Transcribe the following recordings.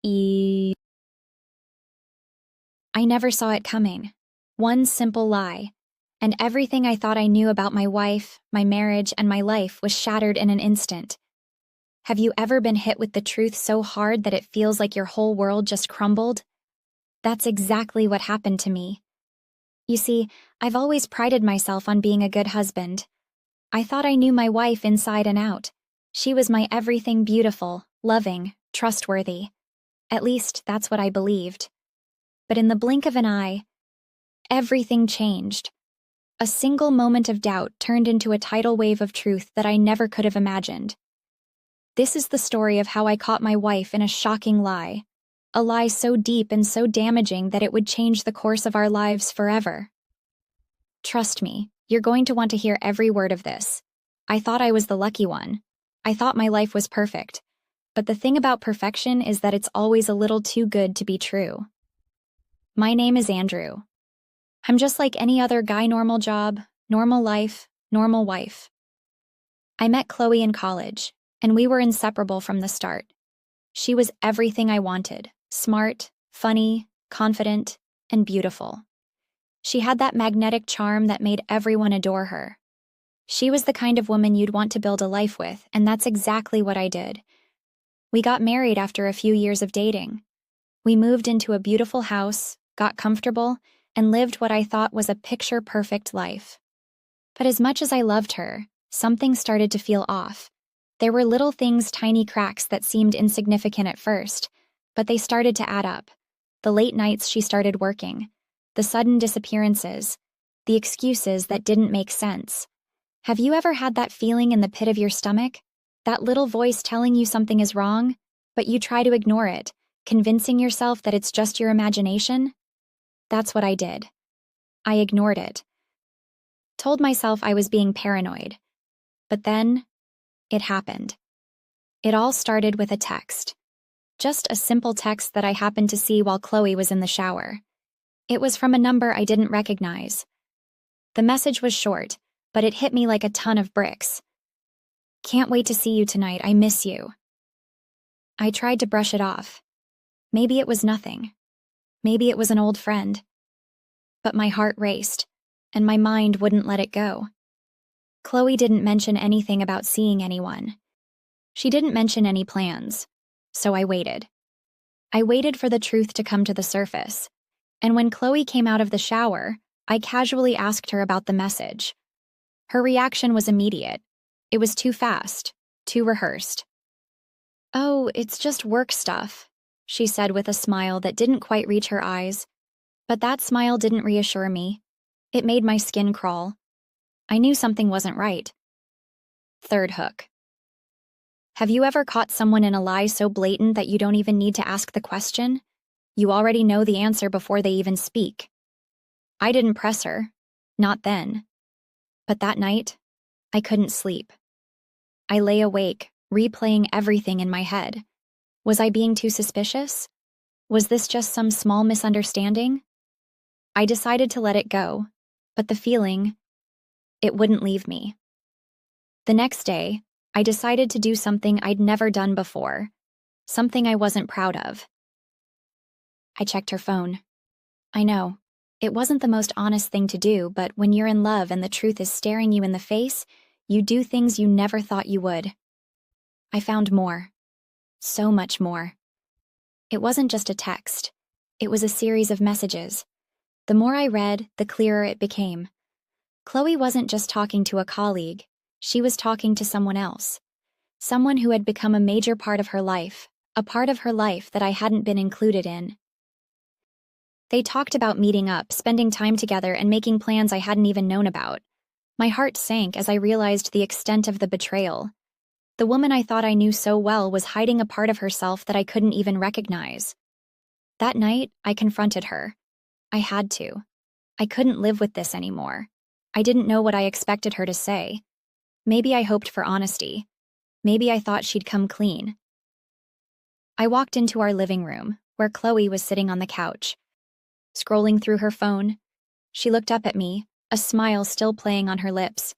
I never saw it coming. One simple lie, and everything I thought I knew about my wife, my marriage, and my life was shattered in an instant. Have you ever been hit with the truth so hard that it feels like your whole world just crumbled? That's exactly what happened to me. You see, I've always prided myself on being a good husband. I thought I knew my wife inside and out. She was my everything beautiful, loving, trustworthy. At least, that's what I believed. But in the blink of an eye, everything changed. A single moment of doubt turned into a tidal wave of truth that I never could have imagined. This is the story of how I caught my wife in a shocking lie. A lie so deep and so damaging that it would change the course of our lives forever. Trust me, you're going to want to hear every word of this. I thought I was the lucky one. I thought my life was perfect. But the thing about perfection is that it's always a little too good to be true. My name is Andrew. I'm just like any other guy, normal job, normal life, normal wife. I met Chloe in college, and we were inseparable from the start. She was everything I wanted, smart, funny, confident, and beautiful. She had that magnetic charm that made everyone adore her. She was the kind of woman you'd want to build a life with, and that's exactly what I did. We got married after a few years of dating. We moved into a beautiful house, got comfortable, and lived what I thought was a picture-perfect life. But as much as I loved her, something started to feel off. There were little things, tiny cracks that seemed insignificant at first, but they started to add up. The late nights she started working, the sudden disappearances, the excuses that didn't make sense. Have you ever had that feeling in the pit of your stomach? That little voice telling you something is wrong, but you try to ignore it, convincing yourself that it's just your imagination? That's what I did. I ignored it. Told myself I was being paranoid. But then, it happened. It all started with a text. Just a simple text that I happened to see while Chloe was in the shower. It was from a number I didn't recognize. The message was short, but it hit me like a ton of bricks. "Can't wait to see you tonight, I miss you." I tried to brush it off. Maybe it was nothing. Maybe it was an old friend. But my heart raced, and my mind wouldn't let it go. Chloe didn't mention anything about seeing anyone. She didn't mention any plans, so I waited. I waited for the truth to come to the surface, and when Chloe came out of the shower, I casually asked her about the message. Her reaction was immediate. It was too fast, too rehearsed. "Oh, it's just work stuff," she said with a smile that didn't quite reach her eyes. But that smile didn't reassure me. It made my skin crawl. I knew something wasn't right. Third hook. Have you ever caught someone in a lie so blatant that you don't even need to ask the question? You already know the answer before they even speak. I didn't press her. Not then. But that night, I couldn't sleep. I lay awake, replaying everything in my head. Was I being too suspicious? Was this just some small misunderstanding? I decided to let it go, but the feeling, it wouldn't leave me. The next day, I decided to do something I'd never done before, something I wasn't proud of. I checked her phone. I know, it wasn't the most honest thing to do, but when you're in love and the truth is staring you in the face, you do things you never thought you would. I found more. So much more. It wasn't just a text. It was a series of messages. The more I read, the clearer it became. Chloe wasn't just talking to a colleague. She was talking to someone else. Someone who had become a major part of her life, a part of her life that I hadn't been included in. They talked about meeting up, spending time together, and making plans I hadn't even known about. My heart sank as I realized the extent of the betrayal. The woman I thought I knew so well was hiding a part of herself that I couldn't even recognize. That night, I confronted her. I had to. I couldn't live with this anymore. I didn't know what I expected her to say. Maybe I hoped for honesty. Maybe I thought she'd come clean. I walked into our living room, where Chloe was sitting on the couch. Scrolling through her phone, she looked up at me, a smile still playing on her lips.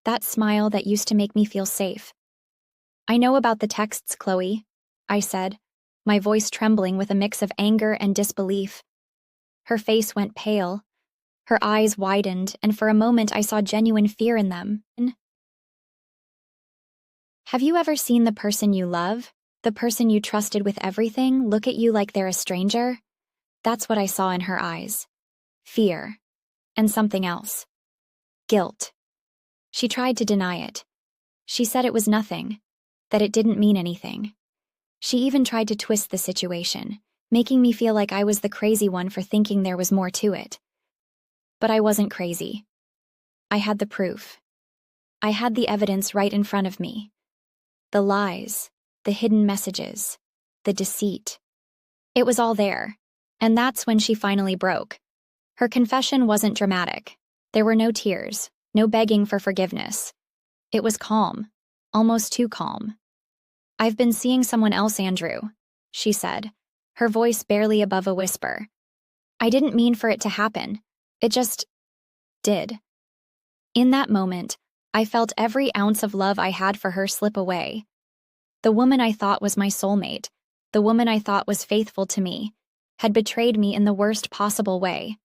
That smile that used to make me feel safe. "I know about the texts, Chloe," I said. my voice trembling with a mix of anger and disbelief. Her face went pale. Her eyes widened, and for a moment I saw genuine fear in them. Have you ever seen the person you love, the person you trusted with everything, look at you like they're a stranger? That's what I saw in her eyes. Fear. And something else. Guilt. She tried to deny it. She said it was nothing, that it didn't mean anything. She even tried to twist the situation, making me feel like I was the crazy one for thinking there was more to it. But I wasn't crazy. I had the proof. I had the evidence right in front of me. The lies, the hidden messages, the deceit. It was all there, and that's when she finally broke. Her confession wasn't dramatic. There were no tears, no begging for forgiveness. It was calm, almost too calm. "I've been seeing someone else, Andrew," she said, her voice barely above a whisper. "I didn't mean for it to happen. It just did." In that moment, I felt every ounce of love I had for her slip away. The woman I thought was my soulmate, the woman I thought was faithful to me, had betrayed me in the worst possible way.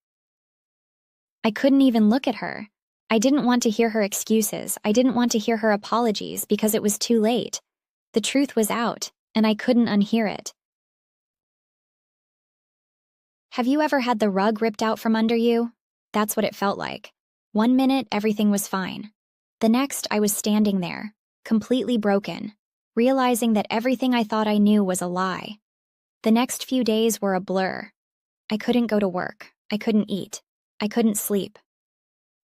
I couldn't even look at her. I didn't want to hear her excuses. I didn't want to hear her apologies because it was too late. The truth was out, and I couldn't unhear it. Have you ever had the rug ripped out from under you? That's what it felt like. One minute, everything was fine. The next, I was standing there, completely broken, realizing that everything I thought I knew was a lie. The next few days were a blur. I couldn't go to work. I couldn't eat. I couldn't sleep.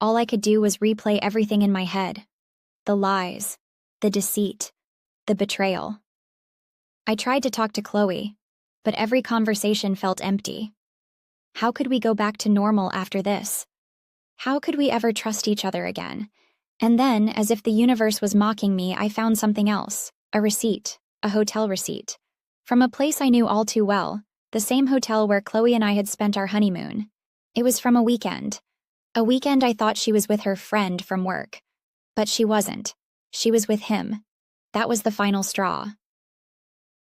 All I could do was replay everything in my head. The lies, the deceit, the betrayal. I tried to talk to Chloe, but every conversation felt empty. How could we go back to normal after this? How could we ever trust each other again? And then, as if the universe was mocking me, I found something else, a receipt, a hotel receipt. From a place I knew all too well, the same hotel where Chloe and I had spent our honeymoon. It was from a weekend I thought she was with her friend from work. But she wasn't. She was with him. That was the final straw.